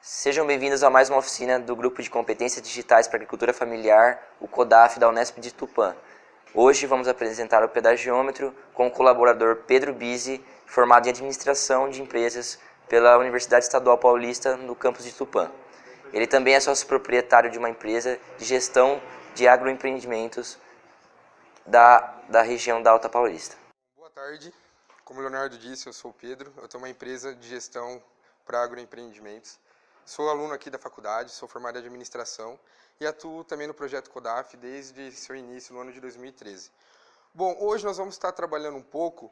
Sejam bem-vindos a mais uma oficina do Grupo de Competências Digitais para Agricultura Familiar, o CODAF da Unesp de Tupã. Hoje vamos apresentar o pedagiômetro com o colaborador Pedro Bizzi, formado em Administração de Empresas pela Universidade Estadual Paulista no campus de Tupã. Ele também é sócio proprietário de uma empresa de gestão de agroempreendimentos da região da Alta Paulista. Boa tarde, como o Leonardo disse, eu sou o Pedro, eu tenho uma empresa de gestão para agroempreendimentos. Sou aluno aqui da faculdade, sou formado em administração e atuo também no projeto CODAF desde seu início no ano de 2013. Bom, hoje nós vamos estar trabalhando um pouco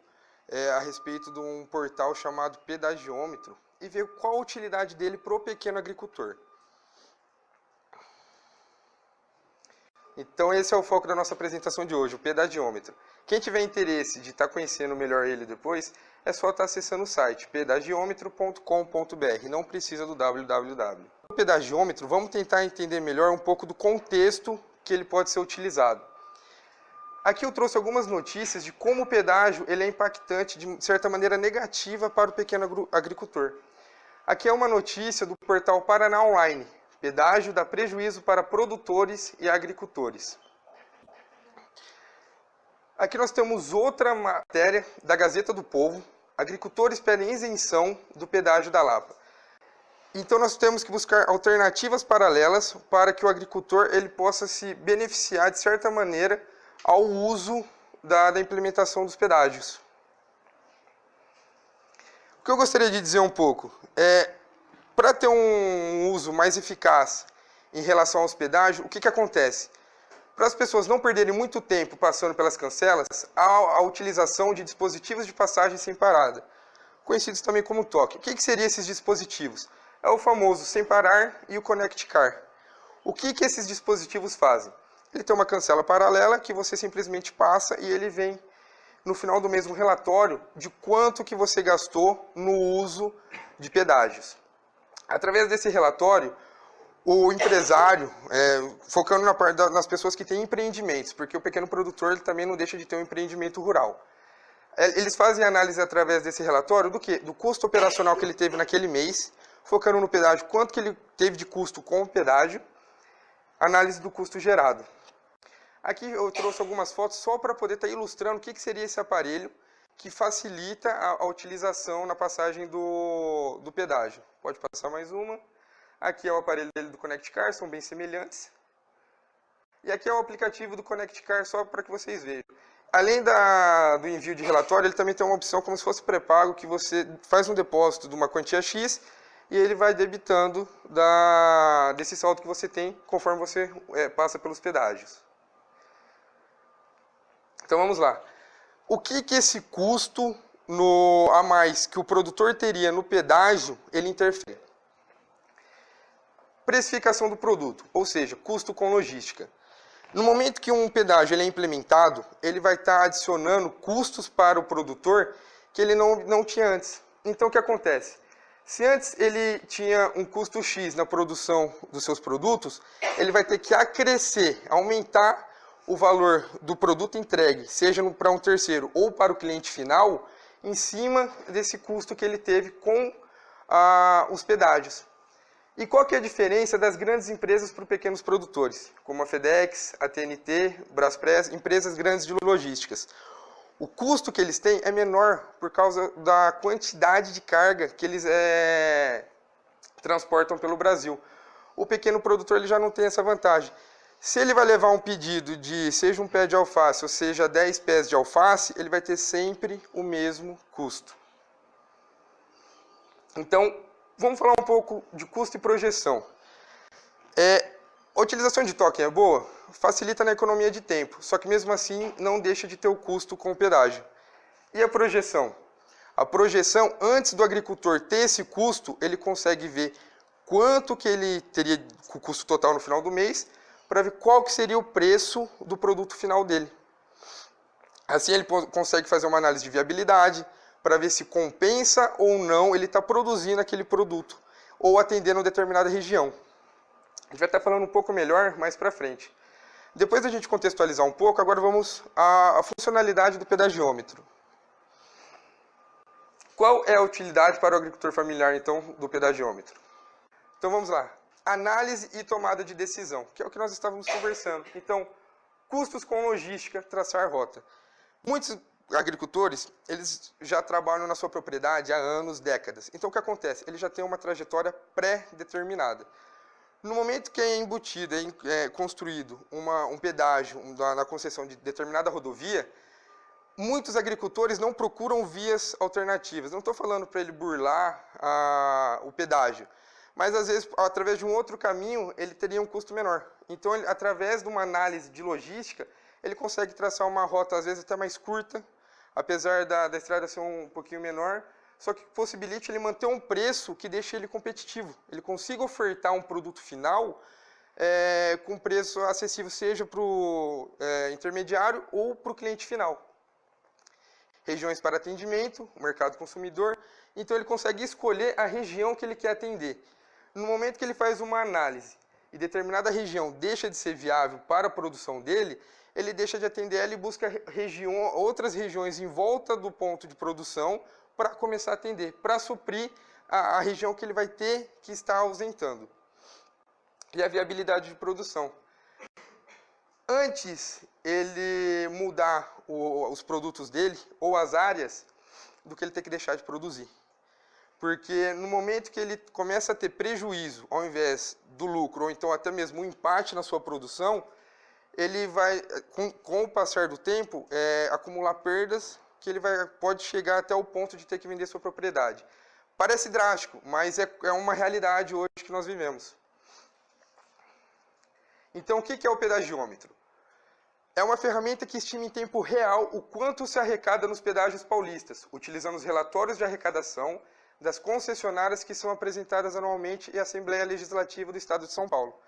a respeito de um portal chamado Pedagiômetro e ver qual a utilidade dele para o pequeno agricultor. Então esse é o foco da nossa apresentação de hoje, o pedagiômetro. Quem tiver interesse de estar conhecendo melhor ele depois, é só estar acessando o site pedagiômetro.com.br, não precisa do www. O pedagiômetro, vamos tentar entender melhor um pouco do contexto que ele pode ser utilizado. Aqui eu trouxe algumas notícias de como o pedágio ele é impactante de certa maneira negativa para o pequeno agricultor. Aqui é uma notícia do portal Paraná Online. Pedágio dá prejuízo para produtores e agricultores. Aqui nós temos outra matéria da Gazeta do Povo. Agricultores pedem isenção do pedágio da Lapa. Então nós temos que buscar alternativas paralelas para que o agricultor ele possa se beneficiar de certa maneira ao uso da implementação dos pedágios. O que eu gostaria de dizer um pouco para ter um uso mais eficaz em relação aos pedágios, o que acontece? Para as pessoas não perderem muito tempo passando pelas cancelas, há a utilização de dispositivos de passagem sem parada, conhecidos também como toque. O que seriam esses dispositivos? É o famoso sem parar e o Connect Car. O que esses dispositivos fazem? Ele tem uma cancela paralela que você simplesmente passa e ele vem no final do mês um relatório de quanto que você gastou no uso de pedágios. Através desse relatório, o empresário, focando nas pessoas que têm empreendimentos, porque o pequeno produtor ele também não deixa de ter um empreendimento rural. Eles fazem análise através desse relatório do quê? Do custo operacional que ele teve naquele mês, focando no pedágio, quanto que ele teve de custo com o pedágio, análise do custo gerado. Aqui eu trouxe algumas fotos só para poder estar ilustrando o que seria esse aparelho que facilita a utilização na passagem do pedágio. Pode passar mais uma. Aqui é o aparelho dele do Connect Car, são bem semelhantes. E aqui é o aplicativo do Connect Car, só para que vocês vejam. Além do envio de relatório, ele também tem uma opção como se fosse pré-pago, que você faz um depósito de uma quantia X e ele vai debitando desse saldo que você tem conforme você passa pelos pedágios. Então vamos lá. O que esse custo a mais que o produtor teria no pedágio, ele interfere? Precificação do produto, ou seja, custo com logística. No momento que um pedágio ele é implementado, ele vai estar adicionando custos para o produtor que ele não tinha antes. Então o que acontece? Se antes ele tinha um custo X na produção dos seus produtos, ele vai ter que acrescer, aumentar o valor do produto entregue, seja para um terceiro ou para o cliente final, em cima desse custo que ele teve com os pedágios. E qual que é a diferença das grandes empresas para os pequenos produtores, como a FedEx, a TNT, Braspress, empresas grandes de logísticas? O custo que eles têm é menor por causa da quantidade de carga que eles transportam pelo Brasil. O pequeno produtor ele já não tem essa vantagem. Se ele vai levar um pedido de seja um pé de alface ou seja 10 pés de alface, ele vai ter sempre o mesmo custo. Então, vamos falar um pouco de custo e projeção. A utilização de token é boa? Facilita na economia de tempo, só que mesmo assim não deixa de ter o custo com o pedágio. E a projeção? A projeção, antes do agricultor ter esse custo, ele consegue ver quanto que ele teria o custo total no final do mês, para ver qual que seria o preço do produto final dele. Assim ele consegue fazer uma análise de viabilidade, para ver se compensa ou não ele está produzindo aquele produto, ou atendendo determinada região. A gente vai estar falando um pouco melhor mais para frente. Depois da gente contextualizar um pouco, agora vamos à funcionalidade do pedagiômetro. Qual é a utilidade para o agricultor familiar, então, do pedagiômetro? Então vamos lá. Análise e tomada de decisão, que é o que nós estávamos conversando. Então, custos com logística, traçar rota. Muitos agricultores, eles já trabalham na sua propriedade há anos, décadas. Então o que acontece? Ele já tem uma trajetória pré-determinada. No momento que é embutido, construído um pedágio na concessão de determinada rodovia, muitos agricultores não procuram vias alternativas. Não estou falando para ele burlar o pedágio, mas às vezes, através de um outro caminho, ele teria um custo menor. Então, através de uma análise de logística, ele consegue traçar uma rota, às vezes, até mais curta, apesar da estrada ser um pouquinho menor, só que possibilite ele manter um preço que deixe ele competitivo. Ele consiga ofertar um produto final com preço acessível, seja para o intermediário ou para o cliente final. Regiões para atendimento, mercado consumidor, então ele consegue escolher a região que ele quer atender. No momento que ele faz uma análise e determinada região deixa de ser viável para a produção dele, ele deixa de atender ela e busca outras regiões em volta do ponto de produção para começar a atender, para suprir a região que ele vai ter que estar ausentando. E a viabilidade de produção. Antes ele mudar os produtos dele ou as áreas do que ele ter que deixar de produzir. Porque no momento que ele começa a ter prejuízo ao invés do lucro, ou então até mesmo um empate na sua produção, ele vai, com o passar do tempo, acumular perdas que ele pode chegar até o ponto de ter que vender sua propriedade. Parece drástico, mas é uma realidade hoje que nós vivemos. Então, o que é o pedagiômetro? É uma ferramenta que estima em tempo real o quanto se arrecada nos pedágios paulistas, utilizando os relatórios de arrecadação das concessionárias que são apresentadas anualmente à Assembleia Legislativa do Estado de São Paulo.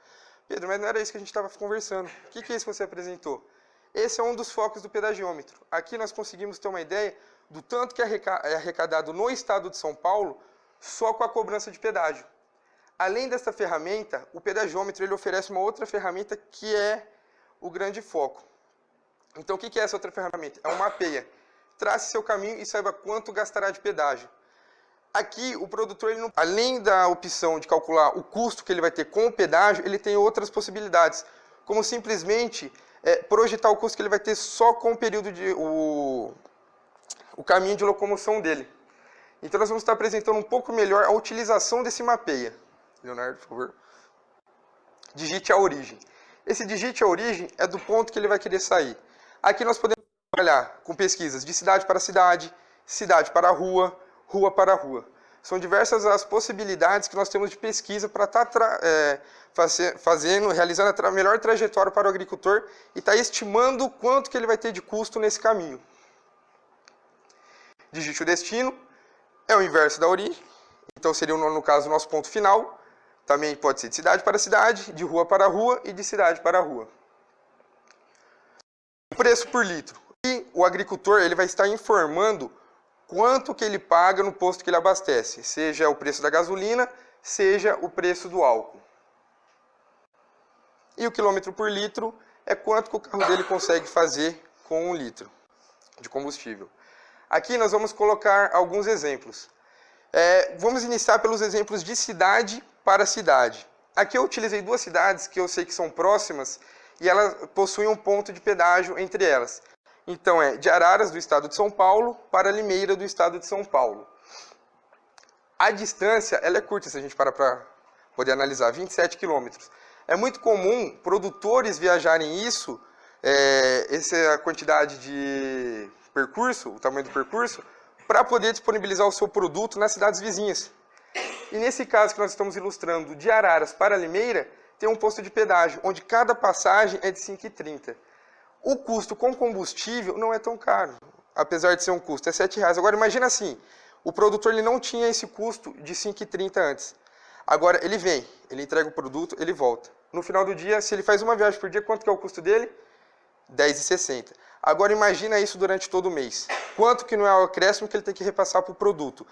Pedro, mas não era isso que a gente estava conversando. O que é isso que você apresentou? Esse é um dos focos do pedagiômetro. Aqui nós conseguimos ter uma ideia do tanto que é arrecadado no Estado de São Paulo só com a cobrança de pedágio. Além desta ferramenta, o pedagiômetro ele oferece uma outra ferramenta que é o grande foco. Então, o que é essa outra ferramenta? É um mapeia. Trace seu caminho e saiba quanto gastará de pedágio. Aqui, o produtor, além da opção de calcular o custo que ele vai ter com o pedágio, ele tem outras possibilidades, como simplesmente projetar o custo que ele vai ter só com o período o caminho de locomoção dele. Então, nós vamos estar apresentando um pouco melhor a utilização desse mapeia. Leonardo, por favor. Digite a origem. Esse digite a origem é do ponto que ele vai querer sair. Aqui nós podemos trabalhar com pesquisas de cidade para cidade, cidade para rua, rua para rua. São diversas as possibilidades que nós temos de pesquisa para estar realizando a melhor trajetória para o agricultor e estar estimando quanto que ele vai ter de custo nesse caminho. Digite o destino, é o inverso da origem, então seria, no caso, o nosso ponto final. Também pode ser de cidade para cidade, de rua para rua e de cidade para rua. Preço por litro. E o agricultor ele vai estar informando quanto que ele paga no posto que ele abastece, seja o preço da gasolina, seja o preço do álcool. E o quilômetro por litro é quanto que o carro dele consegue fazer com 1 litro de combustível. Aqui nós vamos colocar alguns exemplos. Vamos iniciar pelos exemplos de cidade para cidade. Aqui eu utilizei 2 cidades que eu sei que são próximas e elas possuem um ponto de pedágio entre elas. Então de Araras, do estado de São Paulo, para Limeira, do estado de São Paulo. A distância ela é curta, se a gente parar para poder analisar, 27 quilômetros. É muito comum produtores viajarem essa é a quantidade de percurso, o tamanho do percurso, para poder disponibilizar o seu produto nas cidades vizinhas. E nesse caso que nós estamos ilustrando, de Araras para Limeira, tem um posto de pedágio, onde cada passagem é de R$ 5,30. O custo com combustível não é tão caro, apesar de ser um custo, é R$ 7,00. Agora imagina assim, o produtor ele não tinha esse custo de R$ 5,30 antes. Agora ele vem, ele entrega o produto, ele volta. No final do dia, se ele faz uma viagem por dia, quanto que é o custo dele? R$ 10,60. Agora imagina isso durante todo o mês. Quanto que não é o acréscimo que ele tem que repassar para o produto?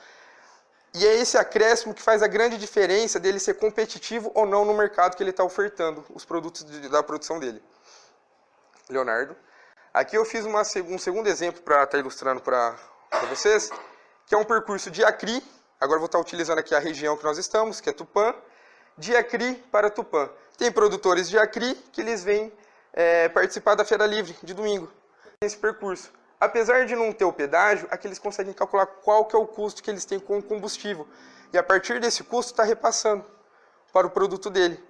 E é esse acréscimo que faz a grande diferença dele ser competitivo ou não no mercado que ele está ofertando os produtos da produção dele. Leonardo. Aqui eu fiz um segundo exemplo para estar ilustrando para vocês, que é um percurso de Acri, agora vou estar utilizando aqui a região que nós estamos, que é Tupã, de Acri para Tupã. Tem produtores de Acri que eles vêm participar da Feira Livre de domingo, nesse percurso. Apesar de não ter o pedágio, aqui eles conseguem calcular qual que é o custo que eles têm com o combustível. E a partir desse custo está repassando para o produto dele.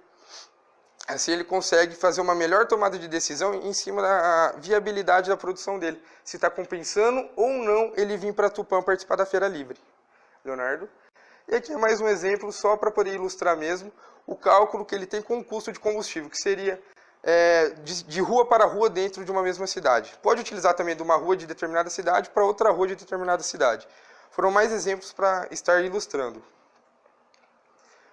Assim ele consegue fazer uma melhor tomada de decisão em cima da viabilidade da produção dele. Se está compensando ou não ele vir para Tupã participar da Feira Livre. Leonardo? E aqui é mais um exemplo só para poder ilustrar mesmo o cálculo que ele tem com o custo de combustível, que seria de rua para rua dentro de uma mesma cidade. Pode utilizar também de uma rua de determinada cidade para outra rua de determinada cidade. Foram mais exemplos para estar ilustrando.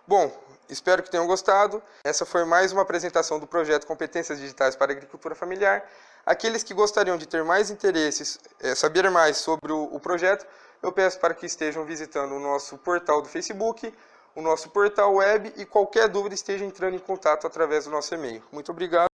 Bom, espero que tenham gostado. Essa foi mais uma apresentação do projeto Competências Digitais para a Agricultura Familiar. Aqueles que gostariam de ter mais interesses, saber mais sobre o projeto, eu peço para que estejam visitando o nosso portal do Facebook, o nosso portal web e qualquer dúvida esteja entrando em contato através do nosso e-mail. Muito obrigado.